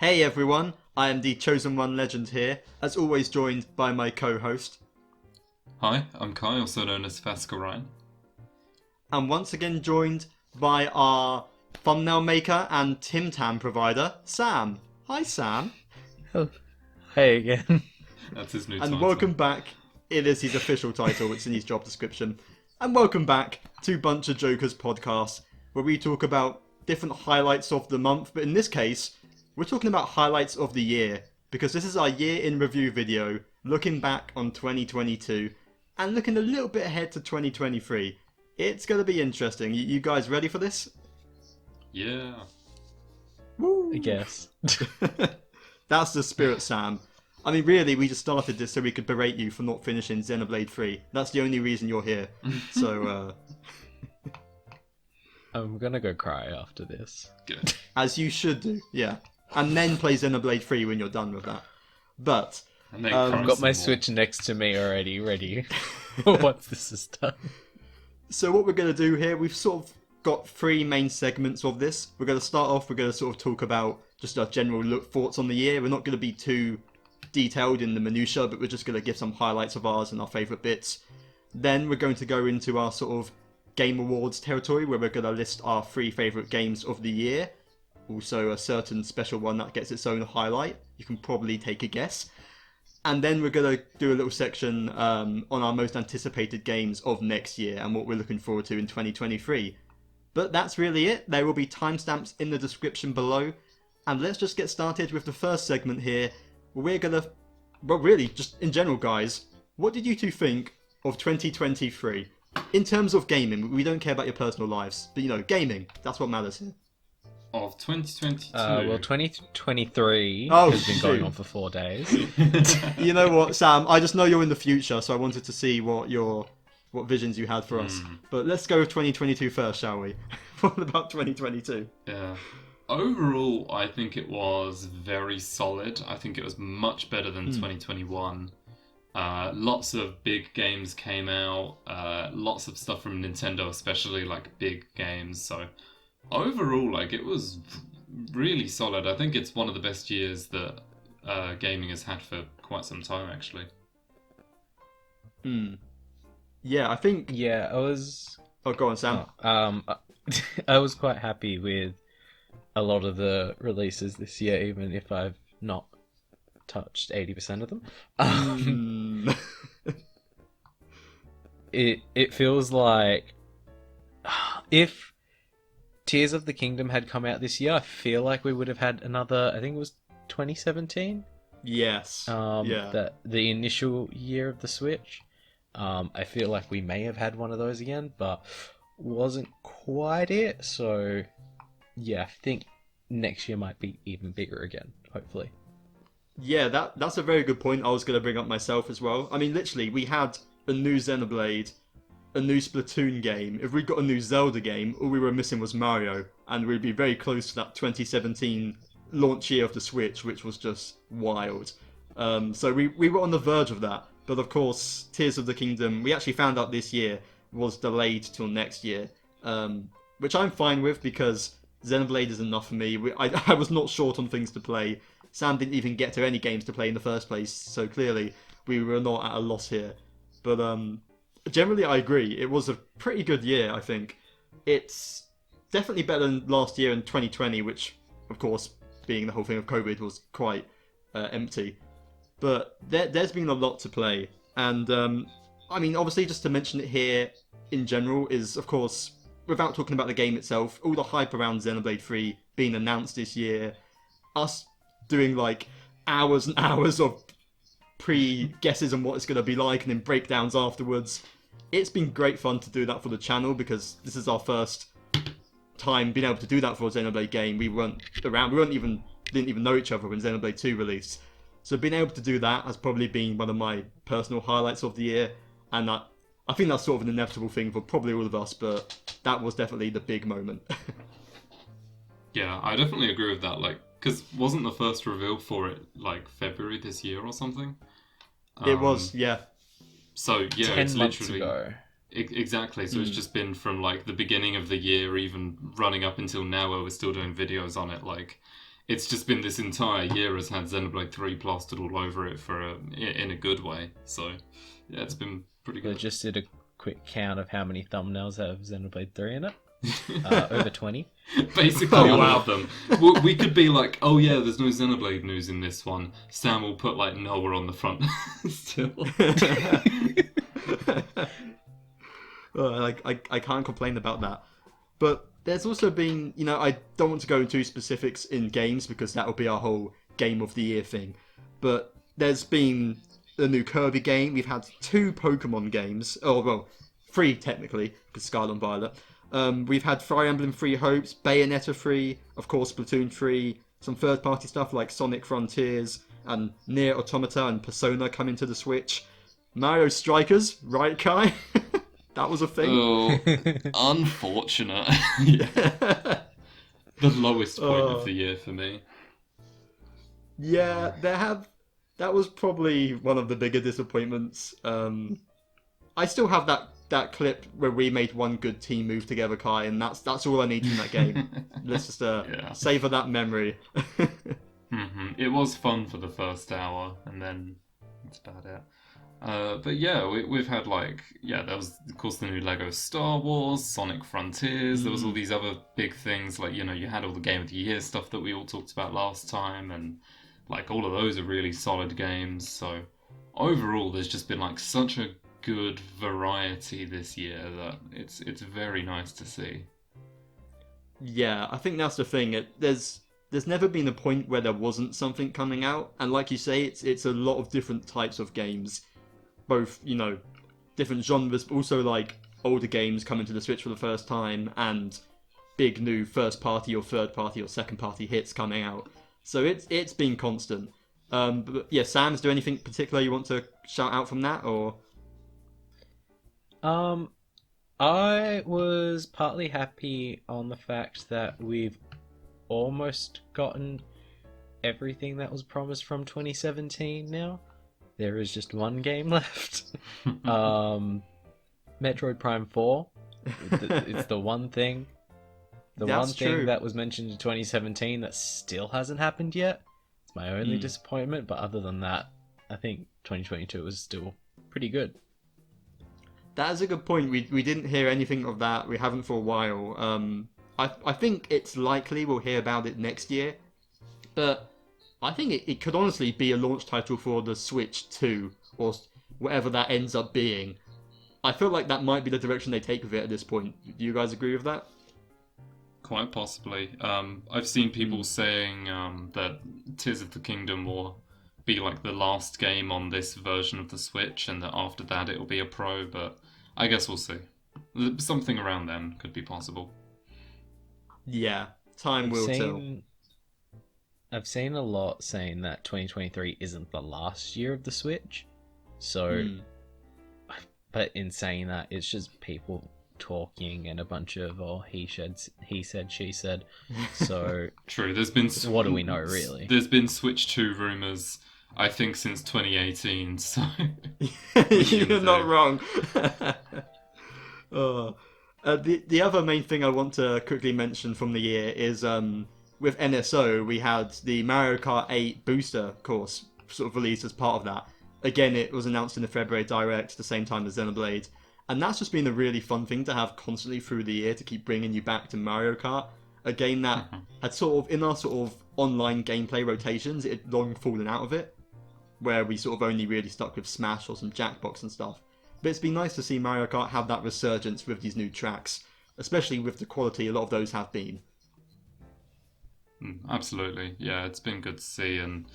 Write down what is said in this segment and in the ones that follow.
Hey everyone, I am TheChosenOneLegend here, as always joined by my co-host. Hi, I'm Kai, also known as Fascurreyn. And once again joined by our thumbnail maker and Tim Tam provider, Sam. Hi Sam. Oh, hey again. That's his new And title. welcome back. It is his official title, it's in his job description. And welcome back to BunchaJokahs podcast, where we talk about different highlights of the month, but in this case, we're talking about highlights of the year, because this is our year in review video, looking back on 2022, and looking a little bit ahead to 2023. It's going to be interesting. You guys ready for this? Yeah. Woo! I guess. That's the spirit, Sam. I mean, really, we just started this so we could berate you for not finishing Xenoblade 3. That's the only reason you're here. So, I'm gonna go cry after this. Good. as you should do, yeah. And then play Xenoblade 3 when you're done with that. But And then I've got my some more. Switch next to me already, ready. Once this is done. So what we're going to do here, we've sort of got three main segments of this. We're going to start off, we're going to sort of talk about just our general thoughts on the year. We're not going to be too detailed in the minutiae, but we're just going to give some highlights of ours and our favourite bits. Then we're going to go into our sort of Game Awards territory, where we're going to list our three favourite games of the year. Also a certain special one that gets its own highlight. You can probably take a guess. And then we're going to do a little section on our most anticipated games of next year and what we're looking forward to in 2023. But that's really it. There will be timestamps in the description below. And let's just get started with the first segment here. We're going to... Well, really, just in general, guys, what did you two think of 2023? In terms of gaming, we don't care about your personal lives. But, you know, gaming, that's what matters here. Of 2022. Well, 2023 Oh, has been going shoot. on for 4 days. You know what, Sam? I just know you're in the future, so I wanted to see what visions you had for us. But let's go with 2022 first, shall we? What about 2022? Yeah. Overall, I think it was very solid. I think it was much better than 2021. Lots of big games came out. Lots of stuff from Nintendo, especially like big games. So overall, like it was really solid. I think it's one of the best years that gaming has had for quite some time, actually. Yeah, I think... Yeah, I was... Oh, go on, Sam. I was quite happy with a lot of the releases this year, even if I've not touched 80% of them. It feels like if Tears of the Kingdom had come out this year, I feel like we would have had another. I think it was 2017. Yes. Yeah. The initial year of the Switch. I feel like we may have had one of those again, but wasn't quite it. So yeah, I think next year might be even bigger again. Hopefully. Yeah, that's a very good point. I was going to bring up myself as well. I mean, literally, we had a new Xenoblade, a new Splatoon game. If we got a new Zelda game, all we were missing was Mario, and we'd be very close to that 2017 launch year of the Switch, which was just wild. So we were on the verge of that. But of course, Tears of the Kingdom, we actually found out this year, was delayed till next year, which I'm fine with because Xenoblade is enough for me. I was not short on things to play. Sam didn't even get to any games to play in the first place, so clearly we were not at a loss here. But generally I agree. It was a pretty good year, I think. It's definitely better than last year in 2020, which, of course, being the whole thing of COVID, was quite empty. But there's been a lot to play. And, I mean, obviously, just to mention it here in general is, of course, without talking about the game itself, all the hype around Xenoblade 3 being announced this year, us doing like hours and hours of pre-guesses on what it's going to be like and then breakdowns afterwards. It's been great fun to do that for the channel because this is our first time being able to do that for a Xenoblade game. We weren't around, didn't even know each other when Xenoblade 2 released. So being able to do that has probably been one of my personal highlights of the year, and I think that's sort of an inevitable thing for probably all of us, but that was definitely the big moment. Yeah, I definitely agree with that. Like, because wasn't the first reveal for it like February this year or something? It was, yeah. So yeah, 10 it's months literally ago. Exactly. So it's just been from like the beginning of the year, even running up until now, where we're still doing videos on it. Like, it's just been this entire year has had Xenoblade 3 plastered all over it in a good way. So yeah, it's been pretty We good. just did a quick count of how many thumbnails have Xenoblade 3 in it. Over 20. Basically, Oh, all wow. of them. We could be like, oh yeah, there's no Xenoblade news in this one. Sam will put like, no, we're on the front still. I can't complain about that. But there's also been, I don't want to go into specifics in games because that will be our whole Game of the Year thing. But there's been a new Kirby game. We've had 2 Pokemon games. Oh, well, 3 technically, because Scarlet and Violet. We've had Fire Emblem 3 Hopes, Bayonetta 3, of course Splatoon 3, some third-party stuff like Sonic Frontiers, and Nier Automata and Persona coming to the Switch. Mario Strikers, right, Kai? That was a thing. Oh, unfortunate. The lowest point of the year for me. Yeah, that was probably one of the bigger disappointments. I still have that clip where we made one good team move together, Kai, and that's all I need from that game. Let's just savor that memory. It was fun for the first hour, and then that's about it. But yeah, we've had there was of course the new Lego Star Wars, Sonic Frontiers. There was all these other big things like you had all the Game of the Year stuff that we all talked about last time, and all of those are really solid games. So overall, there's just been such a good variety this year that it's very nice to see. Yeah, I think that's the thing. There's never been a point where there wasn't something coming out, and like you say, it's a lot of different types of games. Both, different genres, but also older games coming to the Switch for the first time, and big new first party or third party or second party hits coming out. So it's been constant. But yeah, Sam, is there anything particular you want to shout out from that, or? I was partly happy on the fact that we've almost gotten everything that was promised from 2017 now. There is just one game left. Metroid Prime 4. It's the one thing. That's true. That was mentioned in 2017 that still hasn't happened yet. It's my only disappointment, but other than that, I think 2022 was still pretty good. That is a good point. We didn't hear anything of that. We haven't for a while. I think it's likely we'll hear about it next year. But I think it could honestly be a launch title for the Switch 2, or whatever that ends up being. I feel like that might be the direction they take with it at this point. Do you guys agree with that? Quite possibly. I've seen people saying that Tears of the Kingdom will be the last game on this version of the Switch, and that after that it will be a Pro, but I guess we'll see. Something around then could be possible. Yeah, time will tell. I've seen a lot saying that 2023 isn't the last year of the Switch. So, but in saying that, it's just people talking and a bunch of he said, she said. So true. There's been what do we know really? There's been Switch 2 rumors, I think, since 2018. So you're not wrong. The other main thing I want to quickly mention from the year is with NSO, we had the Mario Kart 8 booster course sort of released as part of that. Again, it was announced in the February Direct at the same time as Xenoblade. And that's just been a really fun thing to have constantly through the year to keep bringing you back to Mario Kart. A game that had sort of, in our sort of online gameplay rotations, it had long fallen out of it. Where we sort of only really stuck with Smash or some Jackbox and stuff. But it's been nice to see Mario Kart have that resurgence with these new tracks. Especially with the quality a lot of those have been. Absolutely. Yeah, it's been good to see, and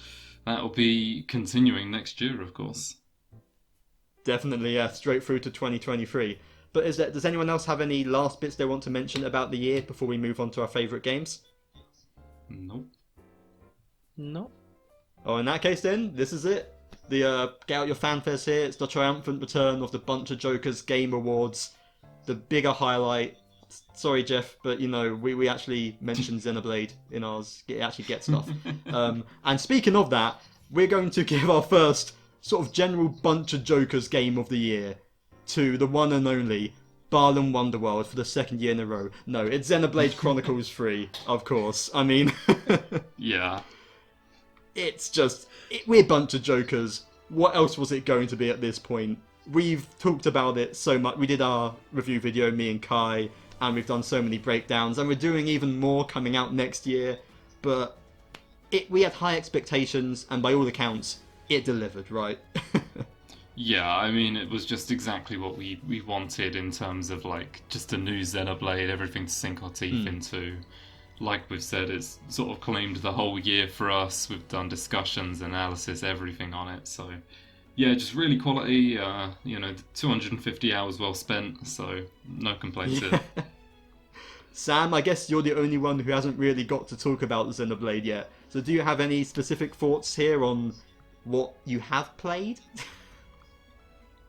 that'll be continuing next year, of course. Definitely, yeah, straight through to 2023. But does anyone else have any last bits they want to mention about the year before we move on to our favourite games? Nope. No. Oh, in that case then, this is it. Get out your fanfares here. It's the triumphant return of the BunchaJokahs Game Awards. The bigger highlight. Sorry, Jeff, but we actually mentioned Xenoblade in ours. It actually gets stuff. And speaking of that, we're going to give our first sort of general BunchaJokahs Game of the Year to the one and only Balan Wonderworld for the second year in a row. No, it's Xenoblade Chronicles 3, of course. I mean, Yeah. it's just... we're bunch of jokers. What else was it going to be at this point? We've talked about it so much. We did our review video, me and Kai, and we've done so many breakdowns, and we're doing even more coming out next year. But we had high expectations, and by all accounts, it delivered, right? Yeah, I mean, it was just exactly what we wanted in terms of, like, just a new Xenoblade, everything to sink our teeth into. Like we've said, it's sort of claimed the whole year for us. We've done discussions, analysis, everything on it. So, yeah, just really quality, 250 hours well spent, so no complaints here. Sam, I guess you're the only one who hasn't really got to talk about Xenoblade yet. So do you have any specific thoughts here on what you have played?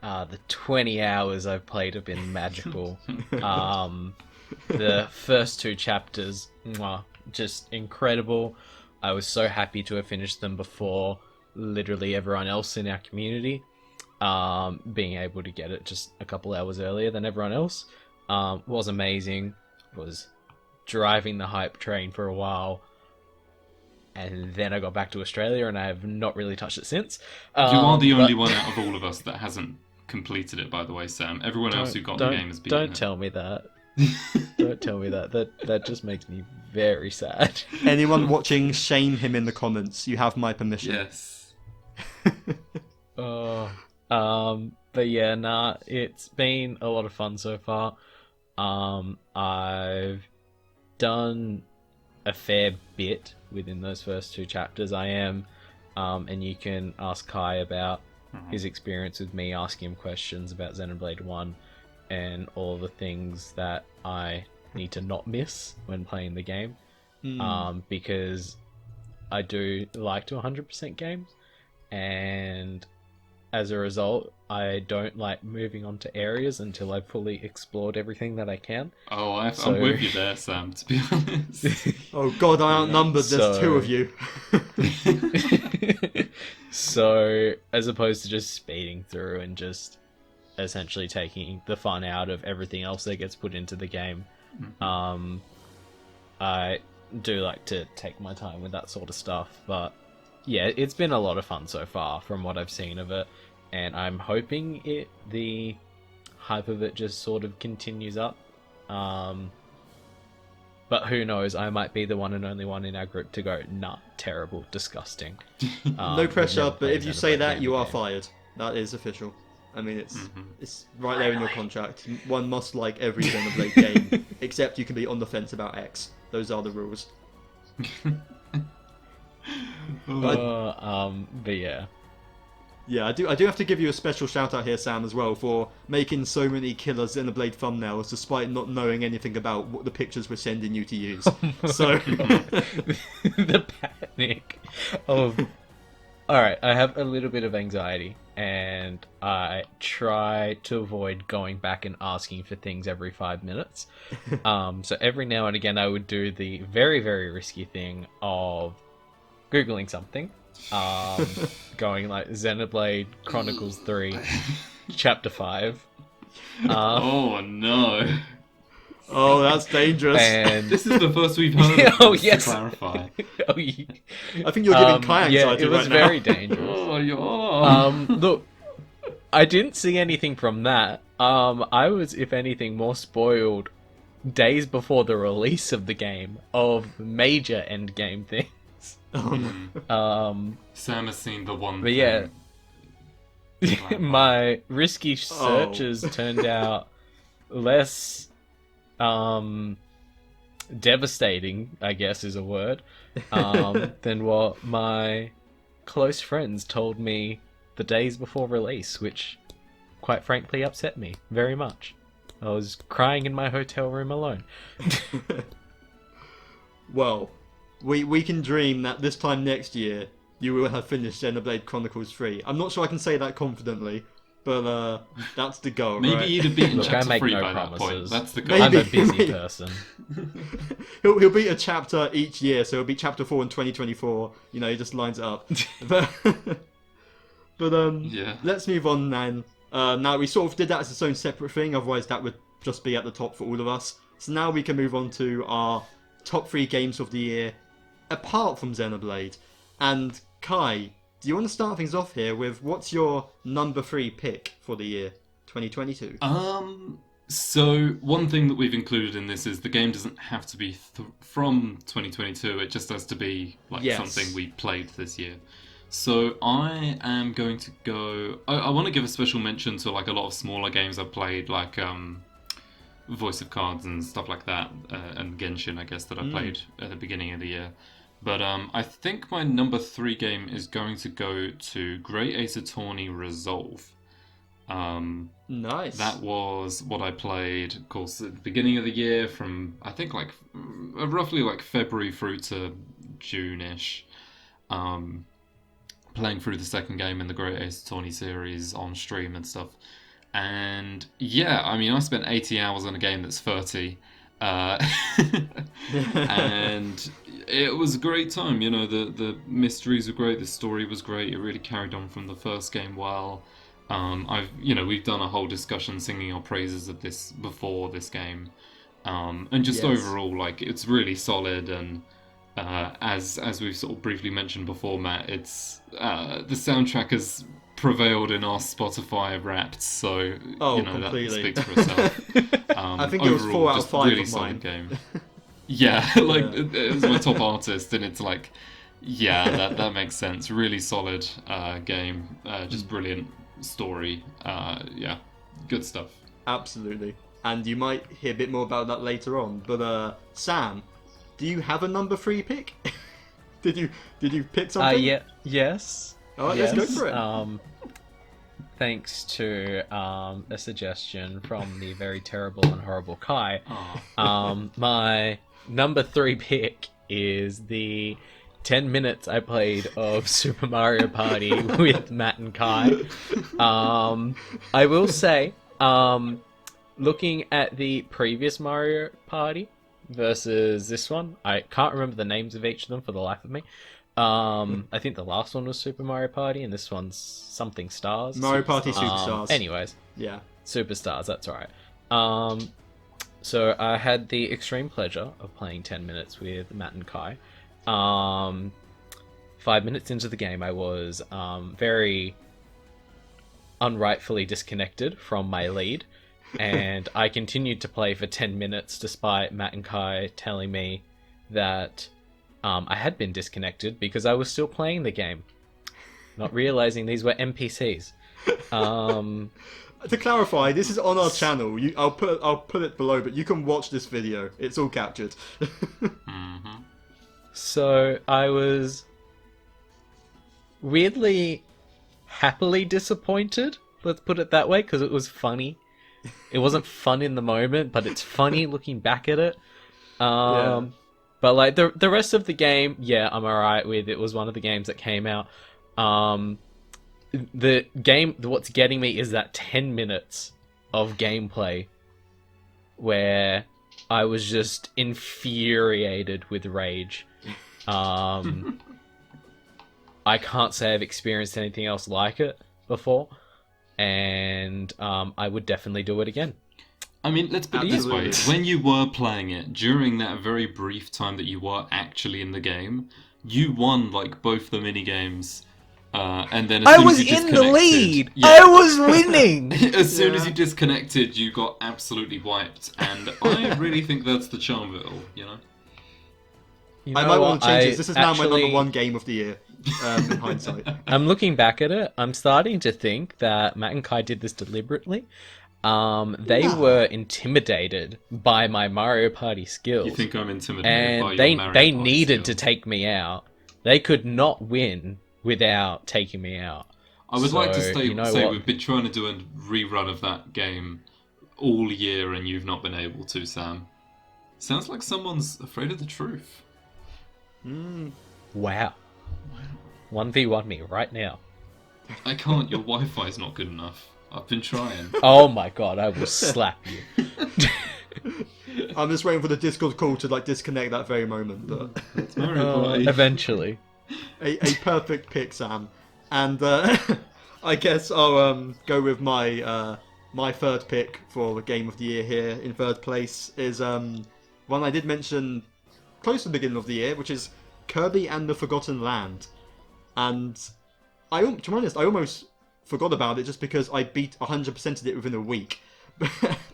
The 20 hours I've played have been magical. The first 2 chapters, just incredible. I was so happy to have finished them before literally everyone else in our community. Being able to get it just a couple hours earlier than everyone else was amazing. Was driving the hype train for a while. And then I got back to Australia and I have not really touched it since. You are the only one out of all of us that hasn't completed it, by the way, Sam. Everyone else who got the game has beaten it. Don't tell me that. Don't tell me that. That just makes me very sad. Anyone watching, shame him in the comments. You have my permission. Yes. But yeah, it's been a lot of fun so far. I've done a fair bit within those first 2 chapters. I am, and you can ask Kai about his experience with me, asking him questions about Xenoblade 1 and all the things that I need to not miss when playing the game. Because I do like to 100% games, and as a result, I don't like moving on to areas until I've fully explored everything that I can. Oh, I'm with you there, Sam, to be honest. Oh god, I outnumbered. There's 2 of you. So, as opposed to just speeding through and just essentially taking the fun out of everything else that gets put into the game, I do like to take my time with that sort of stuff. But yeah, it's been a lot of fun so far from what I've seen of it, and I'm hoping the hype of it just sort of continues up. But who knows, I might be the one and only one in our group to go, nah, terrible, disgusting. No pressure, but if you say that, you are fired. That is official. I mean, it's right there in your contract. One must like every Xenoblade game, except you can be on the fence about X. Those are the rules. But yeah. Yeah, I do have to give you a special shout out here, Sam, as well, for making so many killer Xenoblade thumbnails despite not knowing anything about what the pictures we're sending you to use. So the panic of... Alright, I have a little bit of anxiety, and I try to avoid going back and asking for things every 5 minutes. So every now and again I would do the very, very risky thing of Googling something. Going like Xenoblade Chronicles 3 Chapter 5. Oh no. Oh, that's dangerous. And... This is the first we've heard of Oh, this, yes. to clarify. I think you're giving Kai anxiety it was right now. very dangerous. Oh, you're... Look, I didn't see anything from that. I was, if anything, more spoiled days before the release of the game of major endgame things. Sam has seen the one But thing. yeah, my risky searches turned out less devastating, I guess is a word, than what my close friends told me the days before release, which quite frankly upset me very much. I was crying in my hotel room alone. Well, we can dream that this time next year you will have finished Xenoblade Chronicles 3. I'm not sure I can say that confidently, but that's the goal, Maybe right? you'd have beaten Look, I chapter make 3 no by that point. promises. That's the goal. Maybe. I'm a busy person. he'll beat a chapter each year, so he'll beat chapter 4 in 2024. You know, he just lines it up. But Yeah. let's move on then. Now we sort of did that as its own separate thing, otherwise that would just be at the top for all of us. So now we can move on to our top 3 games of the year, apart from Xenoblade. And Kai, do you want to start things off here with what's your number 3 pick for the year 2022? So one thing that we've included in this is the game doesn't have to be from 2022. It just has to be like something we played this year. So I am going to go. I want to give a special mention to like a lot of smaller games I've played, like Voice of Cards and stuff like that, and Genshin, I guess, that I played at the beginning of the year. But I think my number 3 game is going to go to Great Ace Attorney Resolve. Nice. That was what I played, of course, at the beginning of the year, from I think like roughly like February through to June-ish. Playing through the second game in the Great Ace Attorney series on stream and stuff. And yeah, I mean, I spent 80 hours on a game that's 30. And it was a great time, you know, the mysteries were great, the story was great, it really carried on from the first game well. We've done a whole discussion singing our praises of this before this game. And just overall, like, it's really solid, and as we've sort of briefly mentioned before, Matt, it's the soundtrack has prevailed in our Spotify Wrapped, so completely. that speaks for itself. I think it was 4 out of 5 really of solid mine. Game. It was my top artist, and it's like, that makes sense. Really solid game, just brilliant story. Good stuff. Absolutely. And you might hear a bit more about that later on. But Sam, do you have a number 3 pick? Did you pick something? Yes. All right, let's go for it. Thanks to a suggestion from the very terrible and horrible Kai, my number 3 pick is the 10 minutes I played of Super Mario Party with Matt and Kai. I will say, looking at the previous Mario Party versus this one, I can't remember the names of each of them for the life of me. I think the last one was Super Mario Party, and this one's something stars. Mario Party Superstars. Anyways, yeah, Superstars. That's right. So I had the extreme pleasure of playing 10 minutes with Matt and Kai. 5 minutes into the game, I was very unrightfully disconnected from my lead, and I continued to play for 10 minutes despite Matt and Kai telling me that I had been disconnected because I was still playing the game, not realizing these were NPCs. To clarify, this is on our channel. I'll put it below, but you can watch this video. It's all captured. Mm-hmm. So I was weirdly happily disappointed, let's put it that way, because it was funny. It wasn't fun in the moment, but it's funny looking back at it. But like the rest of the game, I'm alright with. It was one of the games that came out. The game, what's getting me is that 10 minutes of gameplay where I was just infuriated with rage. I can't say I've experienced anything else like it before, and I would definitely do it again. I mean, let's put it this way. When you were playing it, during that very brief time that you were actually in the game, you won, like, both the mini-games. And then as soon as you disconnected... I was in the lead! Yeah. I was winning! As soon as you disconnected, you got absolutely wiped. And I really think that's the charm of it all, you know? I might want to change this. This is now my number 1 game of the year, in hindsight. I'm looking back at it. I'm starting to think that Matt and Kai did this deliberately. They were intimidated by my Mario Party skills. You think I'm intimidated by your Mario Party they needed skills. to take me out. They could not win without taking me out. I would like to say what? We've been trying to do a rerun of that game all year and you've not been able to, Sam. Sounds like someone's afraid of the truth. Wow. 1v1 me right now. I can't, your Wi-Fi's not good enough. I've been trying. Oh my god, I will slap you. I'm just waiting for the Discord call to like disconnect that very moment. But It's Mario Party. Eventually. a perfect pick, Sam. And I guess I'll go with my my third pick for the game of the year here in third place is one I did mention close to the beginning of the year, which is Kirby and the Forgotten Land. And to be honest, I almost forgot about it just because I beat 100%ed it within a week.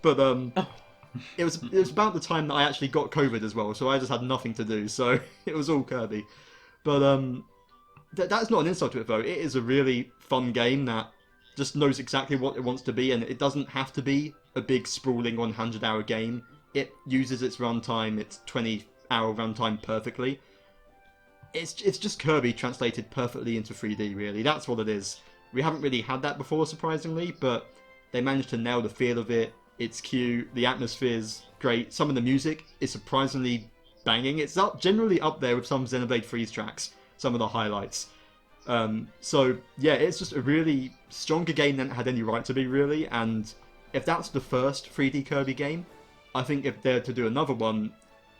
But it was about the time that I actually got COVID as well, so I just had nothing to do, so it was all Kirby. But that's not an insult to it though. It is a really fun game that just knows exactly what it wants to be, and it doesn't have to be a big sprawling 100-hour game. It uses its runtime, its 20-hour runtime perfectly. It's just Kirby translated perfectly into 3D, really. That's what it is. We haven't really had that before, surprisingly, but they managed to nail the feel of it. It's cute, the atmosphere's great, some of the music is surprisingly banging. It's generally up there with some Xenoblade Freeze tracks, some of the highlights. So yeah, it's just a really stronger game than it had any right to be, really, and if that's the first 3D Kirby game, I think if they're to do another one,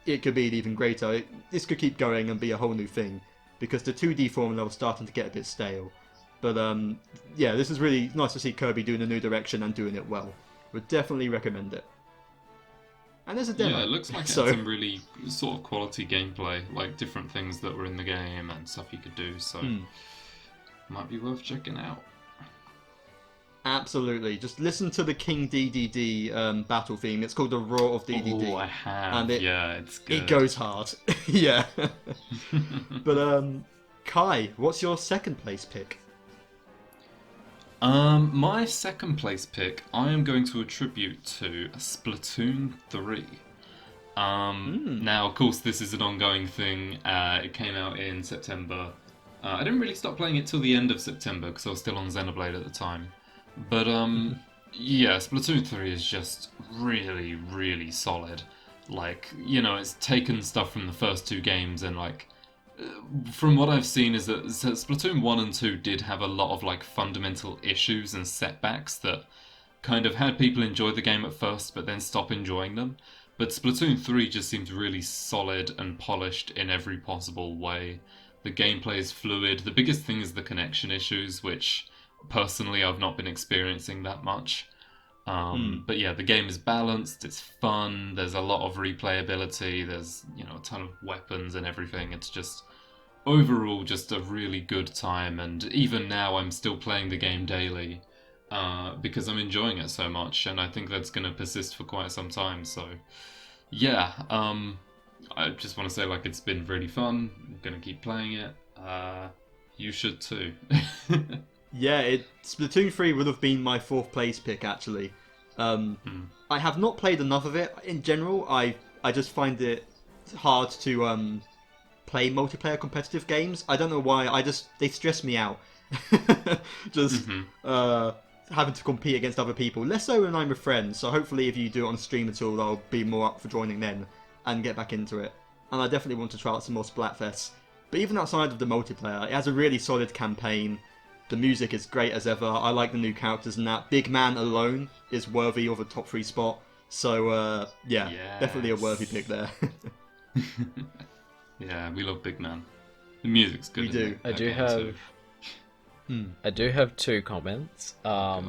it could be even greater. This could keep going and be a whole new thing, because the 2D formula was starting to get a bit stale. But yeah, this is really nice to see Kirby doing a new direction and doing it well. Would definitely recommend it. And there's a demo. Yeah, it looks like it had some really sort of quality gameplay, like different things that were in the game and stuff you could do, so might be worth checking out. Absolutely. Just listen to the King DDD battle theme. It's called the Roar of DDD. Oh, I have. And yeah, it's good. It goes hard. Yeah. But Kai, what's your second place pick? My second place pick, I am going to attribute to Splatoon 3. Now, of course, this is an ongoing thing. It came out in September. I didn't really stop playing it till the end of September because I was still on Xenoblade at the time. But yeah, Splatoon 3 is just really, really solid. Like, you know, it's taken stuff from the first two games and like, from what I've seen is that Splatoon 1 and 2 did have a lot of like fundamental issues and setbacks that kind of had people enjoy the game at first but then stop enjoying them. But Splatoon 3 just seems really solid and polished in every possible way. The gameplay is fluid. The biggest thing is the connection issues, which personally I've not been experiencing that much. But yeah, the game is balanced, it's fun, there's a lot of replayability, there's, you know, a ton of weapons and everything. It's just overall just a really good time, and even now I'm still playing the game daily because I'm enjoying it so much, and I think that's going to persist for quite some time. So yeah, I just want to say, like, it's been really fun. I'm going to keep playing it. You should too. Yeah, Splatoon 3 would have been my fourth place pick, actually. I have not played enough of it. In general, I just find it hard to play multiplayer competitive games. I don't know why, they stress me out. Just having to compete against other people. Less so when I'm with friends, so hopefully if you do it on stream at all, I'll be more up for joining then and get back into it. And I definitely want to try out some more Splatfests. But even outside of the multiplayer, it has a really solid campaign. The music is great as ever. I like the new characters and that. Big Man alone is worthy of a top 3 spot. So, yeah, definitely a worthy pick there. Yeah, we love Big Man. The music's good. We do. I do have two comments. I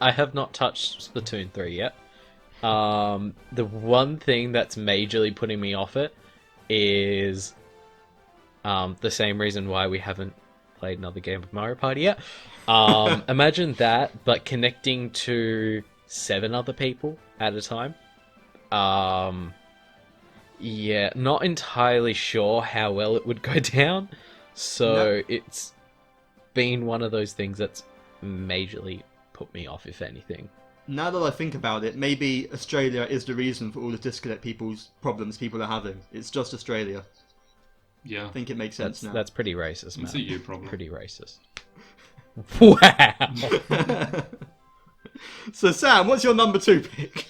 have not touched Splatoon 3 yet. The one thing that's majorly putting me off it is the same reason why we haven't played another game of Mario Party yet. Imagine that, but connecting to 7 other people at a time. Yeah, not entirely sure how well it would go down. So it's been one of those things that's majorly put me off, if anything. Now that I think about it, maybe Australia is the reason for all the disconnect problems people are having. It's just Australia. Yeah. I think it makes sense now. That's pretty racist, man. It's a you problem. Pretty racist. Wow! So Sam, what's your number 2 pick?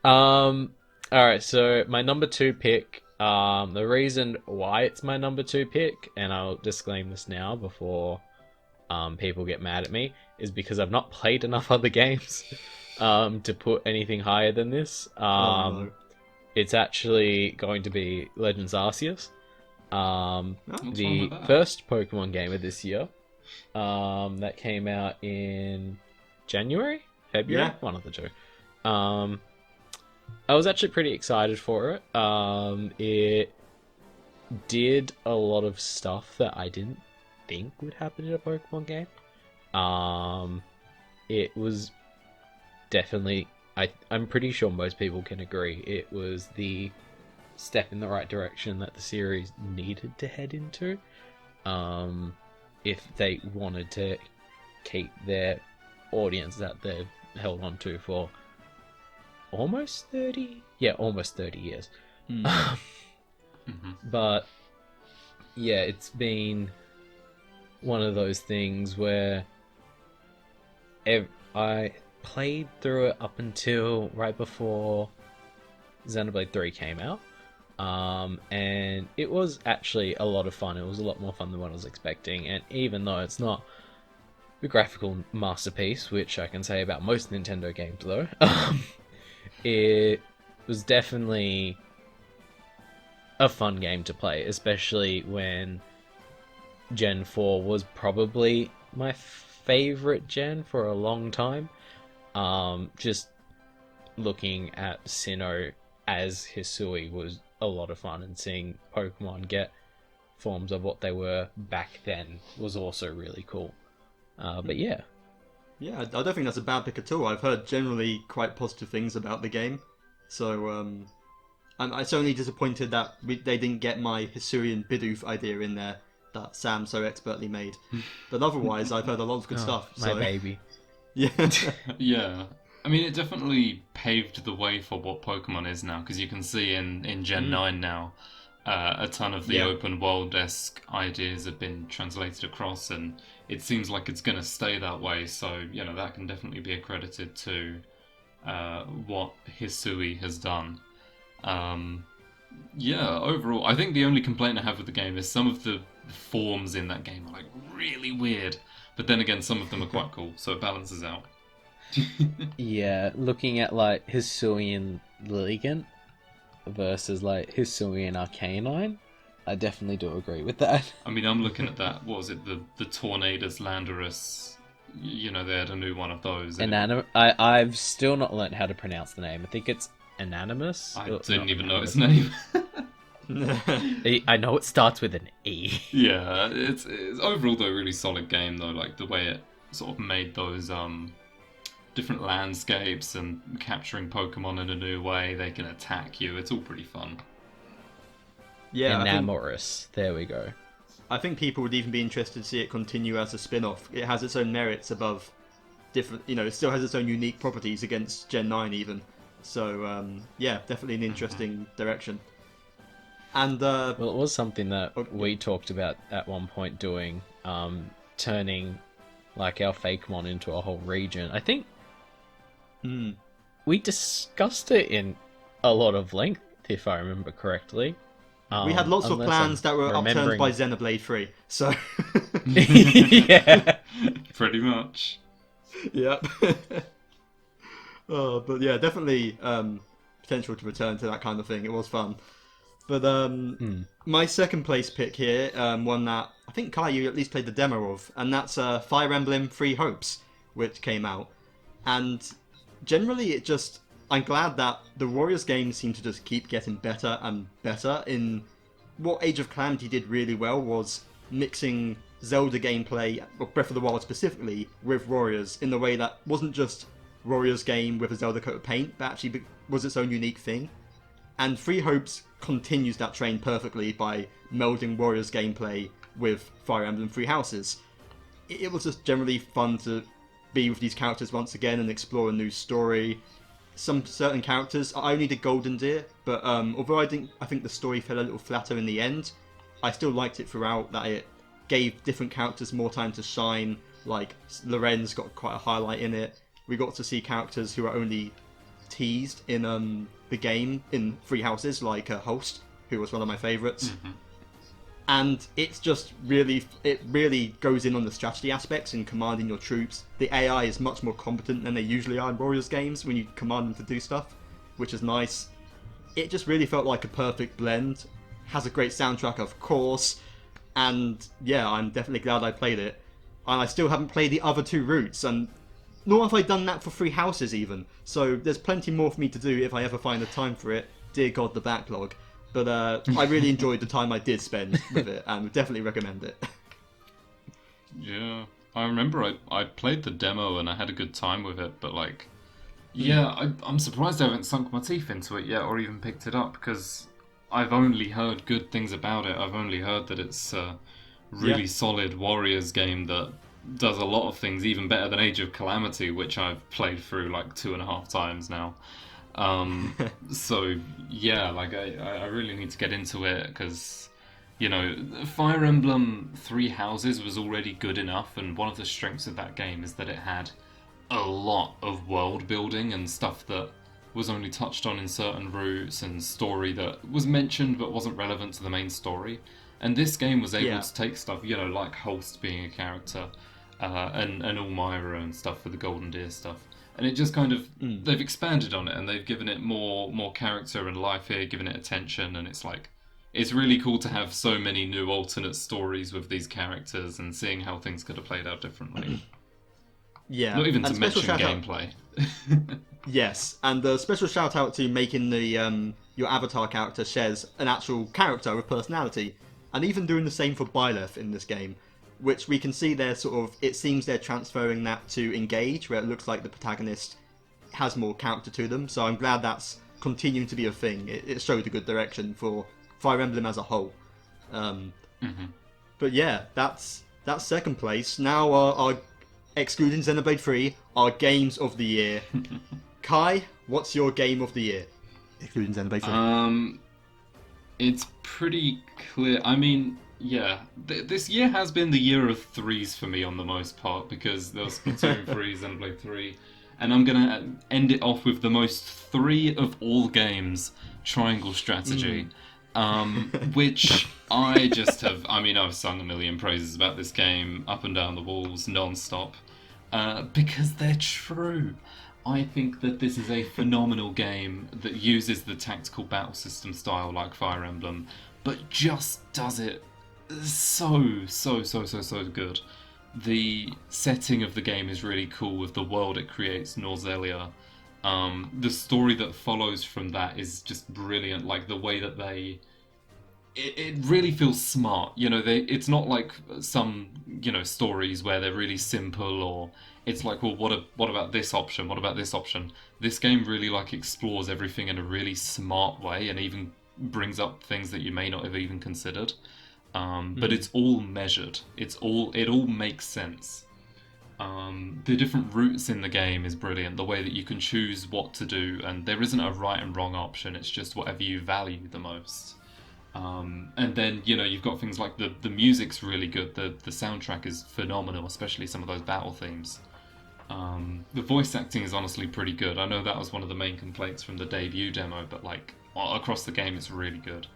Alright, so my number 2 pick, the reason why it's my number 2 pick, and I'll disclaim this now before people get mad at me, is because I've not played enough other games to put anything higher than this. No. It's actually going to be Legends Arceus, wrong the with that? first Pokemon game of this year. That came out in January, February, Yeah. one of the two. I was actually pretty excited for it. It did a lot of stuff that I didn't think would happen in a Pokemon game. It was definitely, I'm pretty sure most people can agree, it was the step in the right direction that the series needed to head into. If they wanted to keep their audience that they've held on to for almost 30 years. But yeah, it's been one of those things where I played through it up until right before Xenoblade 3 came out. And it was actually a lot of fun. It was a lot more fun than what I was expecting. And even though it's not the graphical masterpiece, which I can say about most Nintendo games though, it was definitely a fun game to play, especially when Gen 4 was probably my favorite gen for a long time. Just looking at Sinnoh as Hisui was a lot of fun, and seeing Pokemon get forms of what they were back then was also really cool. But yeah. Yeah, I don't think that's a bad pick at all. I've heard generally quite positive things about the game. So, I'm only disappointed that they didn't get my Hisuian Bidoof idea in there that Samm so expertly made. But otherwise, I've heard a lot of good stuff. My baby. Yeah. Yeah. I mean, it definitely paved the way for what Pokemon is now, because you can see in Gen 9 now, a ton of the open world-esque ideas have been translated across, and it seems like it's going to stay that way, so, you know, that can definitely be accredited to what Hisui has done. Yeah, overall, I think the only complaint I have with the game is some of the forms in that game are, like, really weird, but then again, some of them are quite cool, so it balances out. Yeah, looking at like Hisuian Legend versus like Hisuian Arcanine, I definitely do agree with that. I mean, I'm looking at that. What was it? The Tornadus Landorus. You know, they had a new one of those. I've still not learnt how to pronounce the name. I think it's Anonymous. I didn't even know its name. I know it starts with an E. Yeah, it's overall though a really solid game though. Like the way it sort of made those different landscapes and capturing Pokemon in a new way. They can attack you. It's all pretty fun. Yeah, Enamorous. There we go. I think people would even be interested to see it continue as a spin-off. It has its own merits above different, you know, it still has its own unique properties against Gen 9 even. So, yeah, definitely an interesting direction. And, well, it was something that we talked about at one point doing, turning, like, our Fakemon into a whole region. I think we discussed it in a lot of length, if I remember correctly. We had lots of plans that were upturned by Xenoblade 3, so... Yeah. Pretty much. Yep. But yeah, definitely potential to return to that kind of thing. It was fun. But my second place pick here, one that I think Kai, you at least played the demo of, and that's Fire Emblem Three Hopes, which came out. And generally it just... I'm glad that the Warriors games seem to just keep getting better and better. In what Age of Calamity did really well was mixing Zelda gameplay, or Breath of the Wild specifically, with Warriors in the way that wasn't just Warriors game with a Zelda coat of paint, but actually was its own unique thing. And Three Hopes continues that train perfectly by melding Warriors gameplay with Fire Emblem Three Houses. It was just generally fun to be with these characters once again and explore a new story. Some certain characters, I only did Golden Deer, but although I think the story fell a little flatter in the end, I still liked it throughout, that it gave different characters more time to shine. Like, Lorenz got quite a highlight in it. We got to see characters who are only teased in the game in Three Houses, like Host, who was one of my favourites. Mm-hmm. And it's just it really goes in on the strategy aspects and commanding your troops. The AI is much more competent than they usually are in Warriors games when you command them to do stuff, which is nice. It just really felt like a perfect blend. Has a great soundtrack, of course, and yeah, I'm definitely glad I played it. and I still haven't played the other 2 routes, and nor have I done that for 3 houses even. So there's plenty more for me to do if I ever find the time for it. Dear God, the backlog. But I really enjoyed the time I did spend with it, and would definitely recommend it. Yeah, I remember I played the demo and I had a good time with it, but like, yeah, I'm surprised I haven't sunk my teeth into it yet or even picked it up, because I've only heard good things about it. I've only heard that it's a really solid Warriors game that does a lot of things even better than Age of Calamity, which I've played through like 2.5 times now. So yeah, like I really need to get into it, because Fire Emblem Three Houses was already good enough, and one of the strengths of that game is that it had a lot of world building and stuff that was only touched on in certain routes, and story that was mentioned but wasn't relevant to the main story. And this game was able to take stuff, like Holst being a character, and Elmira and stuff for the Golden Deer stuff. And it just kind of, they've expanded on it, and they've given it more character and life here, given it attention, and it's like, it's really cool to have so many new alternate stories with these characters and seeing how things could have played out differently. Yeah. Not even and to mention shout gameplay. Yes, and a special shout out to making the your avatar character shares an actual character with personality, and even doing the same for Byleth in this game, which we can see they're it seems they're transferring that to Engage, where it looks like the protagonist has more character to them, so I'm glad that's continuing to be a thing. It showed a good direction for Fire Emblem as a whole. But yeah, that's second place. Now our excluding Xenoblade 3, our games of the year. Kai, what's your game of the year? Excluding Xenoblade 3. It's pretty clear. I mean, yeah, this year has been the year of threes for me on the most part, because there was Splatoon 3, Xenoblade 3, and I'm going to end it off with the most 3 of all games, Triangle Strategy, which I just have, I've sung a million praises about this game up and down the walls non-stop, because they're true. I think that this is a phenomenal game that uses the tactical battle system style like Fire Emblem, but just does it so good. The setting of the game is really cool with the world it creates, Norzelia. The story that follows from that is just brilliant, like the way that it really feels smart. It's not like some, stories where they're really simple, or it's like, well, what about this option? What about this option? This game really explores everything in a really smart way, and even brings up things that you may not have even considered. But it's all measured. It all makes sense. The different routes in the game is brilliant. The way that you can choose what to do, and there isn't a right and wrong option. It's just whatever you value the most. And then you've got things like the music's really good. The soundtrack is phenomenal, especially some of those battle themes. The voice acting is honestly pretty good. I know that was one of the main complaints from the debut demo, but across the game it's really good.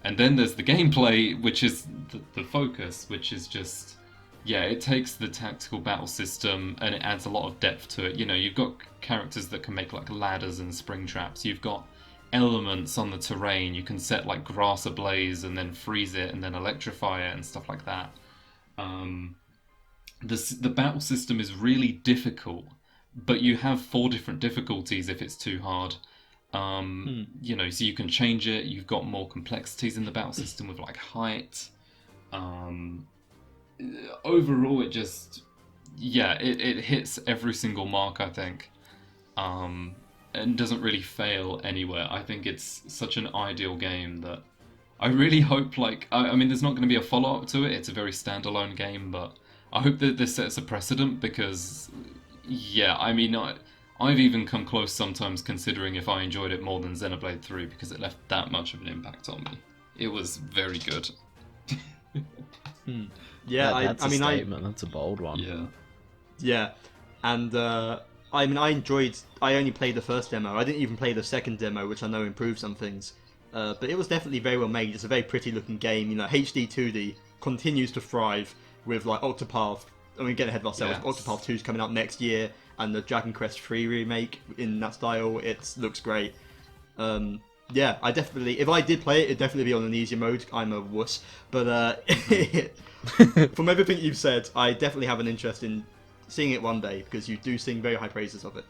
And then there's the gameplay, which is the focus, which is just, it takes the tactical battle system and it adds a lot of depth to it. You've got characters that can make ladders and spring traps. You've got elements on the terrain. You can set grass ablaze and then freeze it and then electrify it and stuff like that. The battle system is really difficult, but you have 4 different difficulties if it's too hard. So you can change it. You've got more complexities in the battle system with height. Overall, it just, it hits every single mark, I think, and doesn't really fail anywhere. I think it's such an ideal game that I really hope, there's not going to be a follow-up to it. It's a very standalone game, but I hope that this sets a precedent, because, I've even come close sometimes considering if I enjoyed it more than Xenoblade 3, because it left that much of an impact on me. It was very good. Yeah, that's a statement. That's a bold one. Yeah, and I only played the first demo. I didn't even play the second demo, which I know improved some things. But it was definitely very well made. It's a very pretty looking game. HD 2D continues to thrive with Octopath. Get ahead of ourselves. Yes. Octopath 2 is coming out next year, and the Dragon Quest 3 remake in that style. It looks great. Yeah, I definitely. If I did play it, it'd definitely be on an easier mode. I'm a wuss, but from everything you've said, I definitely have an interest in seeing it one day because you do sing very high praises of it.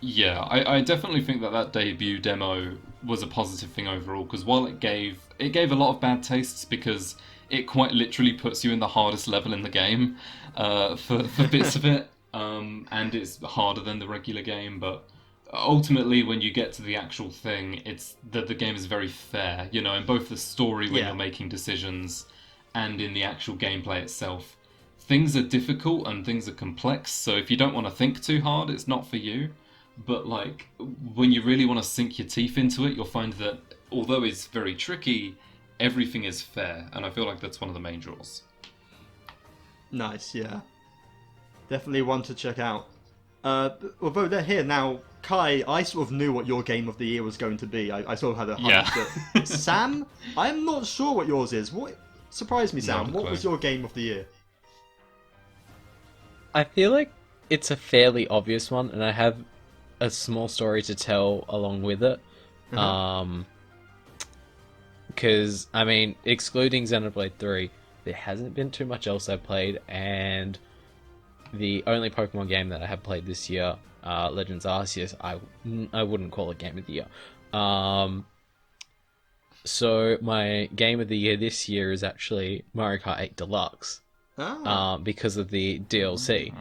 Yeah, I definitely think that debut demo was a positive thing overall, because while it gave a lot of bad tastes because it quite literally puts you in the hardest level in the game for bits of it, and it's harder than the regular game, but ultimately when you get to the actual thing, it's that the game is very fair, you know, in both the story when Yeah. you're making decisions and in the actual gameplay itself. Things are difficult and things are complex, so if you don't want to think too hard, it's not for you. But like when you really want to sink your teeth into it, you'll find that although it's very tricky, everything is fair, and I feel like that's one of the main draws. Nice, yeah. Definitely one to check out. Although they're here now, Kai, I sort of knew what your game of the year was going to be. I sort of had a hunch. Yeah. But Sam, I'm not sure what yours is. What surprised me, Sam? Not a What clue. was your game of the year? I feel like it's a fairly obvious one, and I have a small story to tell along with it. Because, I mean, excluding Xenoblade 3, there hasn't been too much else I've played, and the only Pokemon game that I have played this year, Legends Arceus, I wouldn't call it Game of the Year. So my Game of the Year this year is actually Mario Kart 8 Deluxe, because of the DLC.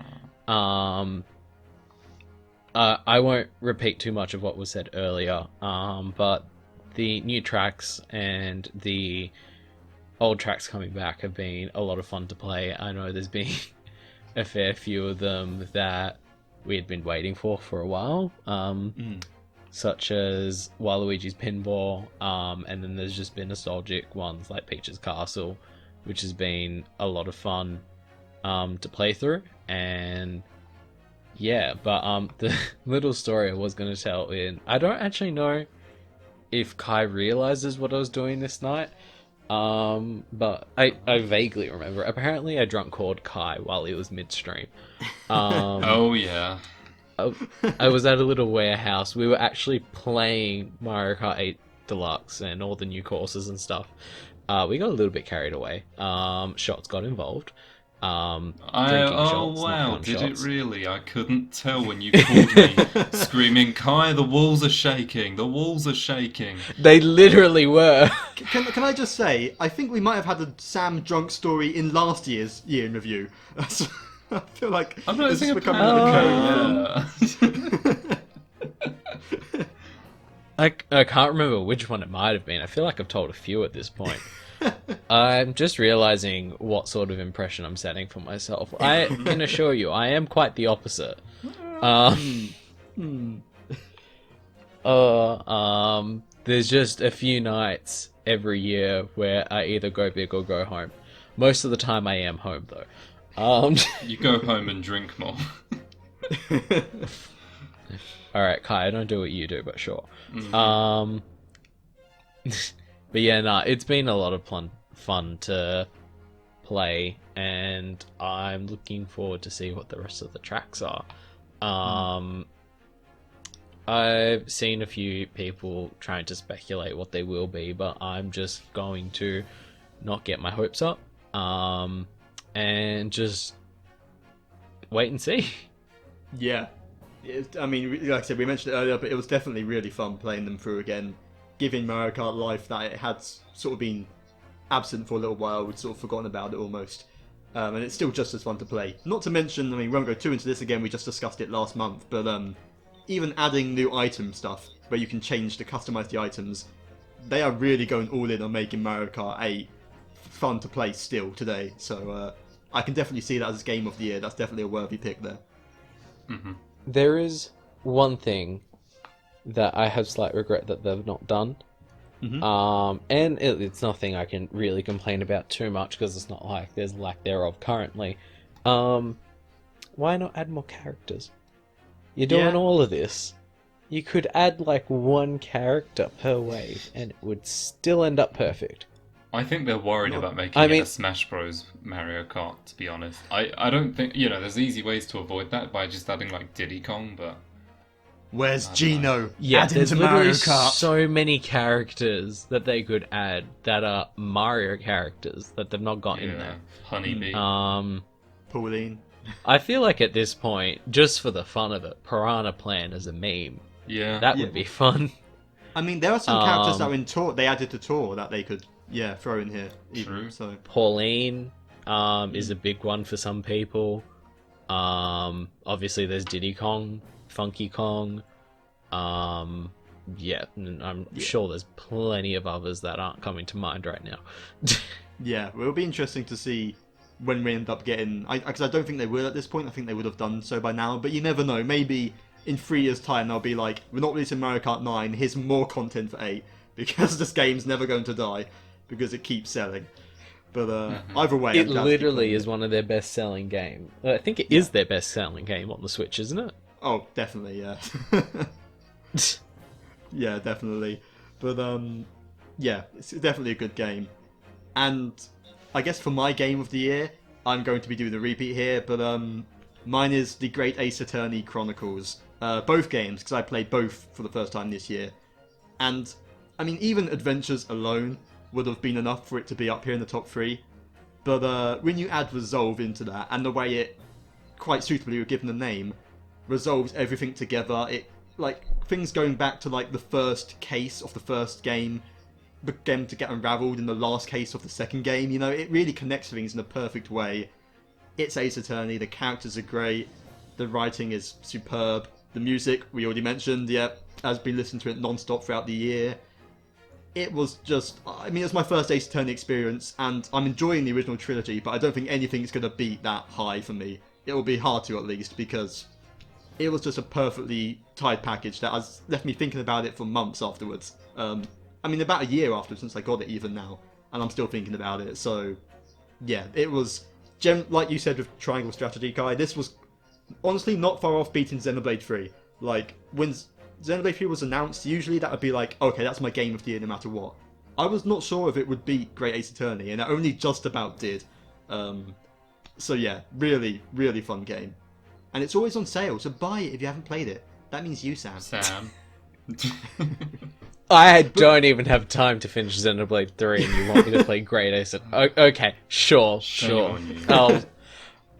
I won't repeat too much of what was said earlier, but the new tracks and the old tracks coming back have been a lot of fun to play. I know there's been a fair few of them that we had been waiting for a while, such as Waluigi's Pinball, and then there's just been nostalgic ones like Peach's Castle, which has been a lot of fun to play through. And yeah, but the little story I was going to tell I don't actually know if Kai realizes what I was doing this night, but I vaguely remember. Apparently I drunk called Kai while he was midstream. Oh yeah. I was at a little warehouse. We were actually playing Mario Kart 8 Deluxe and all the new courses and stuff. We got a little bit carried away. Shots got involved. Drinking shots, not Wow, gun did shots. it really? I couldn't tell when you called me, screaming, Kai, the walls are shaking, the walls are shaking. They literally were. Can I just say, I think we might have had a Sam drunk story in last year's year in review. I feel like I'm not this is saying becoming apparently, recurring. yeah. I can't remember which one it might have been. I feel like I've told a few at this point. I'm just realizing what sort of impression I'm setting for myself. I can assure you, I am quite the opposite. There's just a few nights every year where I either go big or go home. Most of the time I am home, though. You go home and drink more. Alright, Kai, I don't do what you do, but sure. But yeah, nah, it's been a lot of fun to play, and I'm looking forward to see what the rest of the tracks are. I've seen a few people trying to speculate what they will be, but I'm just going to not get my hopes up, and just wait and see. Yeah. I mean, like I said, we mentioned it earlier, but it was definitely really fun playing them through again, giving Mario Kart life that it had sort of been absent for a little while. We'd sort of forgotten about it almost. And it's still just as fun to play. Not to mention, I mean, we won't go too into this again, we just discussed it last month, but even adding new item stuff, where you can change to customize the items, they are really going all in on making Mario Kart 8 fun to play still today. So I can definitely see that as Game of the Year. That's definitely a worthy pick there. There is one thing that I have slight regret that they've not done. And it's nothing I can really complain about too much because it's not like there's lack thereof currently. Why not add more characters? You're doing all of this. You could add like one character per wave and it would still end up perfect. I think they're worried about making it a Smash Bros. Mario Kart, to be honest. I don't think, there's easy ways to avoid that by just adding like Diddy Kong, but Where's I don't Gino? Yeah, Add him there's to literally Mario Kart. so many characters that they could add that are Mario characters that they've not got in Yeah, there. Honeybee. Pauline. I feel like at this point, just for the fun of it, Piranha Plant as a meme, Yeah. that Yeah. would be fun. I mean, there are some characters that Um, are in Tour. They added to Tour that they could, throw in here. Even, True. So Pauline is a big one for some people. Obviously there's Diddy Kong, Funky Kong. Yeah, and I'm sure there's plenty of others that aren't coming to mind right now. yeah, well, it'll be interesting to see when we end up getting. Because I don't think they will at this point. I think they would have done so by now. But you never know. Maybe in 3 years' time they'll be like, we're not releasing Mario Kart 9. Here's more content for 8 because this game's never going to die because it keeps selling. But either way, It I'm glad to keep literally playing is it. one of their best-selling games. I think it is their best-selling game on the Switch, isn't it? Oh, definitely, yeah. Yeah, definitely. But yeah, it's definitely a good game. And I guess for my game of the year, I'm going to be doing the repeat here, but mine is the Great Ace Attorney Chronicles. Both games, because I played both for the first time this year. And I mean, even Adventures alone would have been enough for it to be up here in the top 3. But when you add Resolve into that, and the way it quite suitably was given a name, resolves everything together. It like things going back to like the first case of the first game began to get unraveled in the last case of the second game. You know, it really connects things in a perfect way. It's Ace Attorney. The characters are great. The writing is superb. The music we already mentioned. Yeah, has been listening to it non-stop throughout the year. It was just, I mean, it's my first Ace Attorney experience, and I'm enjoying the original trilogy, but I don't think anything's going to beat that high for me. It will be hard to, at least, because it was just a perfectly tied package that has left me thinking about it for months afterwards. I mean, about a year after since I got it even now, and I'm still thinking about it. So, yeah, it was, like you said with Triangle Strategy, Kai, this was honestly not far off beating Xenoblade 3. Like, when Xenoblade 3 was announced, usually that would be like, okay, that's my game of the year no matter what. I was not sure if it would beat Great Ace Attorney, and it only just about did. So yeah, really, really fun game. And it's always on sale, so buy it if you haven't played it. That means you, Sam. Sam. I don't even have time to finish Xenoblade 3 and you want me to play Great Ace. Okay, sure. on you.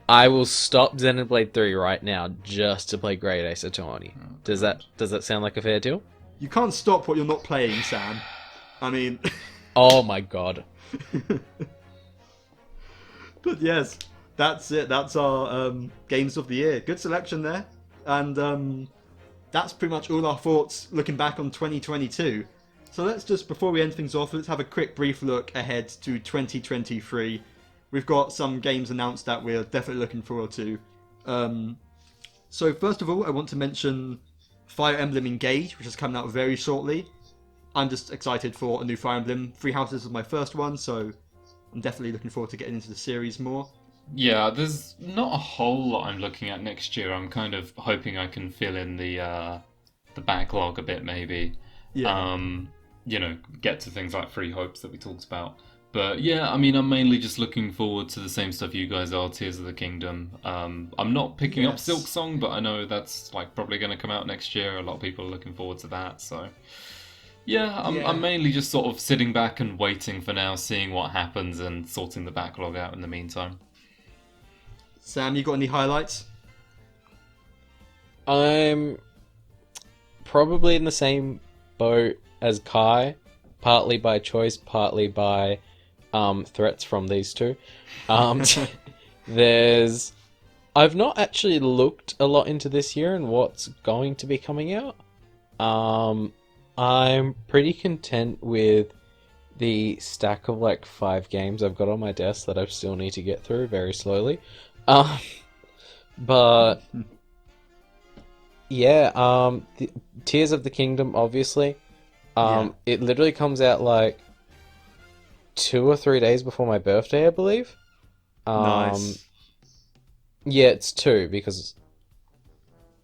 I will stop Xenoblade 3 right now just to play Great Ace Attorney. Does that sound like a fair deal? You can't stop what you're not playing, Sam. I mean... Oh my god. But yes, that's it. That's our games of the year. Good selection there. And that's pretty much all our thoughts looking back on 2022. So let's just, before we end things off, let's have a quick brief look ahead to 2023. We've got some games announced that we're definitely looking forward to. So first of all, I want to mention Fire Emblem Engage, which is coming out very shortly. I'm just excited for a new Fire Emblem. Three Houses was my first one, so I'm definitely looking forward to getting into the series more. Yeah, there's not a whole lot I'm looking at next year. I'm kind of hoping I can fill in the backlog a bit, maybe. Yeah. You know, get to things like Free Hopes that we talked about. But yeah, I mean, I'm mainly just looking forward to the same stuff you guys are, Tears of the Kingdom. I'm not picking up Yes. Silksong, but I know that's like probably going to come out next year. A lot of people are looking forward to that, so... Yeah, I'm mainly just sort of sitting back and waiting for now, seeing what happens and sorting the backlog out in the meantime. Sam, you got any highlights? I'm probably in the same boat as Kai, partly by choice, partly by threats from these two. I've not actually looked a lot into this year and what's going to be coming out. I'm pretty content with the stack of like 5 games I've got on my desk that I still need to get through very slowly. But yeah, Tears of the Kingdom, obviously. It literally comes out like 2 or 3 days before my birthday, I believe. Nice. Yeah, it's 2 because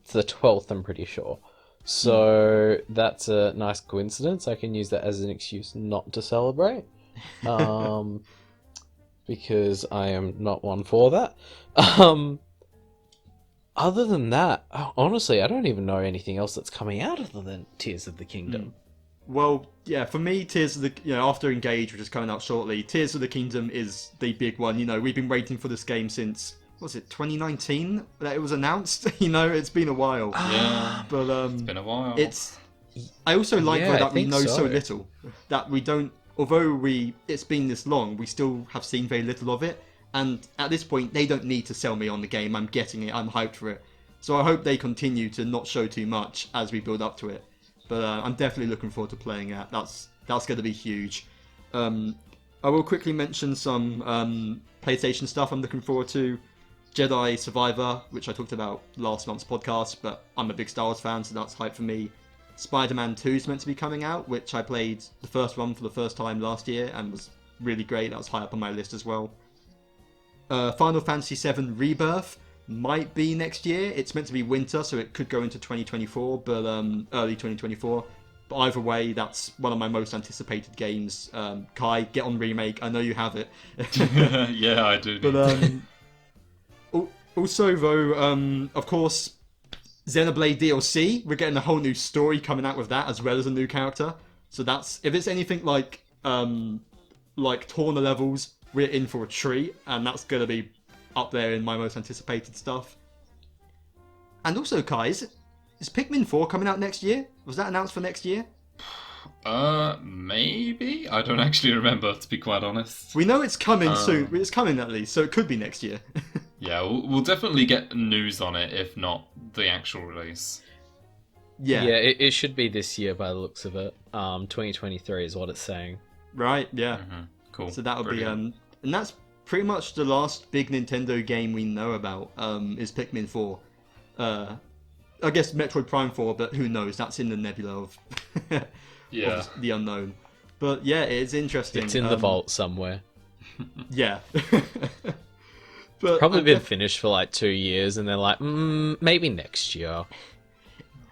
it's the 12th, I'm pretty sure. So that's a nice coincidence. I can use that as an excuse not to celebrate. Because I am not one for that. Other than that, honestly, I don't even know anything else that's coming out other than Tears of the Kingdom. Well, yeah, for me, Tears of the after Engage, which is coming out shortly, Tears of the Kingdom is the big one. You know, we've been waiting for this game since was it 2019 that it was announced. You know, it's been a while. Yeah, But it's been a while. it's. I also like Yeah, though I that we think know so so. little that we don't. Although it's been this long, we still have seen very little of it. And at this point, they don't need to sell me on the game. I'm getting it. I'm hyped for it. So I hope they continue to not show too much as we build up to it. But I'm definitely looking forward to playing it. That's going to be huge. I will quickly mention some PlayStation stuff I'm looking forward to. Jedi Survivor, which I talked about last month's podcast, but I'm a big Star Wars fan, so that's hype for me. Spider-Man 2 is meant to be coming out, which I played the first one for the first time last year and was really great. That was high up on my list as well. Final Fantasy VII Rebirth might be next year. It's meant to be winter, so it could go into 2024, but early 2024. But either way, that's one of my most anticipated games. Kai, get on Remake. I know you have it. Yeah, I do. But also, though, of course, Xenoblade DLC. We're getting a whole new story coming out with that, as well as a new character. So that's if it's anything like Torna levels, we're in for a treat, and that's gonna be up there in my most anticipated stuff. And also, Kai, is Pikmin 4 coming out next year? Was that announced for next year? Maybe? I don't actually remember, to be quite honest. We know it's coming soon. It's coming at least, so it could be next year. Yeah, we'll definitely get news on it, if not the actual release. Yeah. Yeah, it should be this year by the looks of it. 2023 is what it's saying. Right, yeah. Mm-hmm. Cool. So that'll Brilliant. be and that's pretty much the last big Nintendo game we know about is Pikmin 4. I guess Metroid Prime 4, but who knows? That's in the nebula of, Yeah. of the unknown. But yeah, it's interesting. It's in the vault somewhere. Yeah. But Probably been finished for like 2 years, and they're like, maybe next year.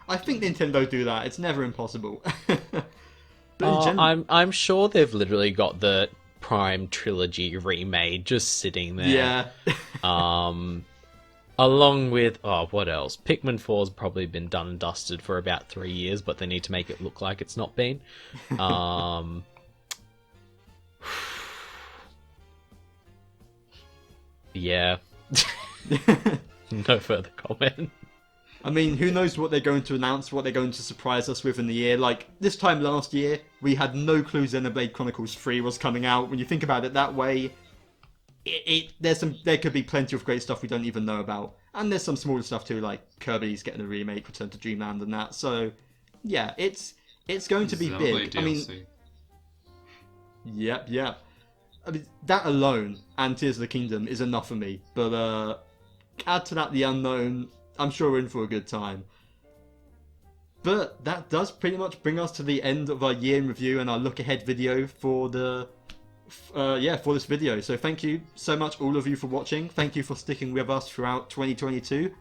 I think Nintendo do that. It's never impossible. But in I'm sure they've literally got the Prime trilogy remade just sitting there. yeah. Along with what else? Pikmin 4's probably been done and dusted for about 3 years, but they need to make it look like it's not been. Yeah. No further comment. I mean, who knows what they're going to announce, what they're going to surprise us with in the year. Like, this time last year, we had no clue Xenoblade Chronicles 3 was coming out. When you think about it that way, there could be plenty of great stuff we don't even know about. And there's some smaller stuff too, like Kirby's getting a remake, Return to Dreamland and that. So, yeah, it's going to be big. DLC. I mean, yep. I mean, that alone, and Tears of the Kingdom, is enough for me. But add to that the unknown, I'm sure we're in for a good time. But that does pretty much bring us to the end of our year in review and our look ahead video for for this video. So thank you so much, all of you, for watching. Thank you for sticking with us throughout 2022,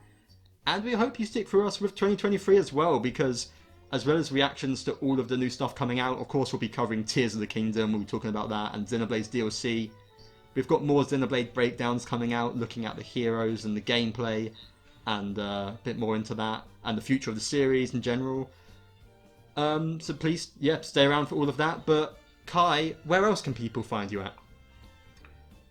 and we hope you stick through us with 2023 as well, because as well as reactions to all of the new stuff coming out, of course we'll be covering Tears of the Kingdom, we'll be talking about that, and Xenoblade's DLC. We've got more Xenoblade breakdowns coming out, looking at the heroes and the gameplay, and a bit more into that, and the future of the series in general. So please, stay around for all of that. But Kai, where else can people find you at?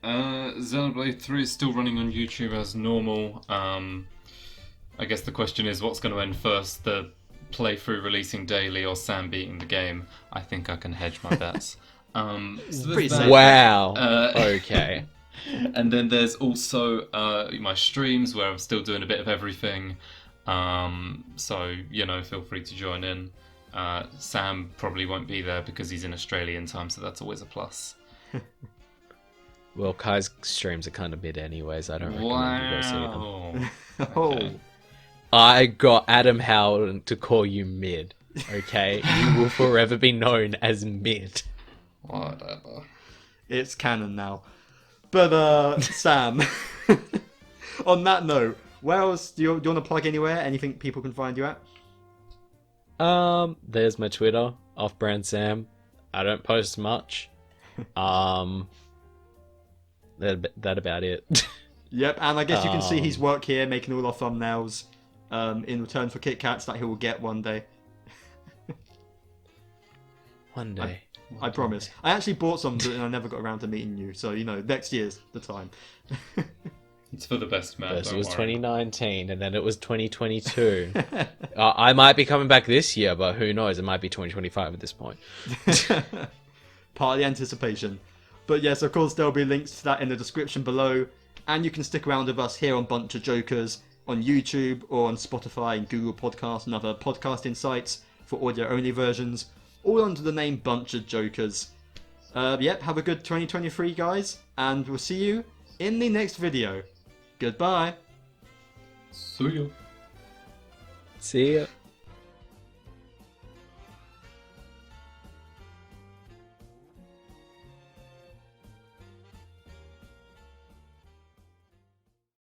Xenoblade 3 is still running on YouTube as normal. I guess the question is, what's going to end first, the playthrough releasing daily or Samm beating the game? I think I can hedge my bets. So Pretty there's that. safe. Wow. Okay. And then there's also my streams where I'm still doing a bit of everything. So, feel free to join in. Samm probably won't be there because he's in Australian time, so that's always a plus. Well, Kai's streams are kind of mid anyways. I don't recommend you go see them. Wow. Oh, Okay. I got Adam Howland to call you mid. Okay, you will forever be known as mid. Whatever. it's canon now. But Sam, on that note, where else do you want to plug anywhere? Anything people can find you at? There's my Twitter, Off-Brand Sam. I don't post much. That about it. Yep, and I guess you can see his work here, making all our thumbnails, in return for Kit Kats that he will get one day. One day. I promise. I actually bought some, but I never got around to meeting you, so, next year's the time. It's for the best, man. First it was worry. 2019, and then it was 2022. I might be coming back this year, but who knows? It might be 2025 at this point. Part of the anticipation. But yes, of course, there'll be links to that in the description below, and you can stick around with us here on Bunch of Jokers on YouTube or on Spotify and Google Podcasts and other podcasting sites for audio-only versions, all under the name Bunch of Jokers. Yep, have a good 2023, guys, and we'll see you in the next video. Goodbye. See ya. See ya.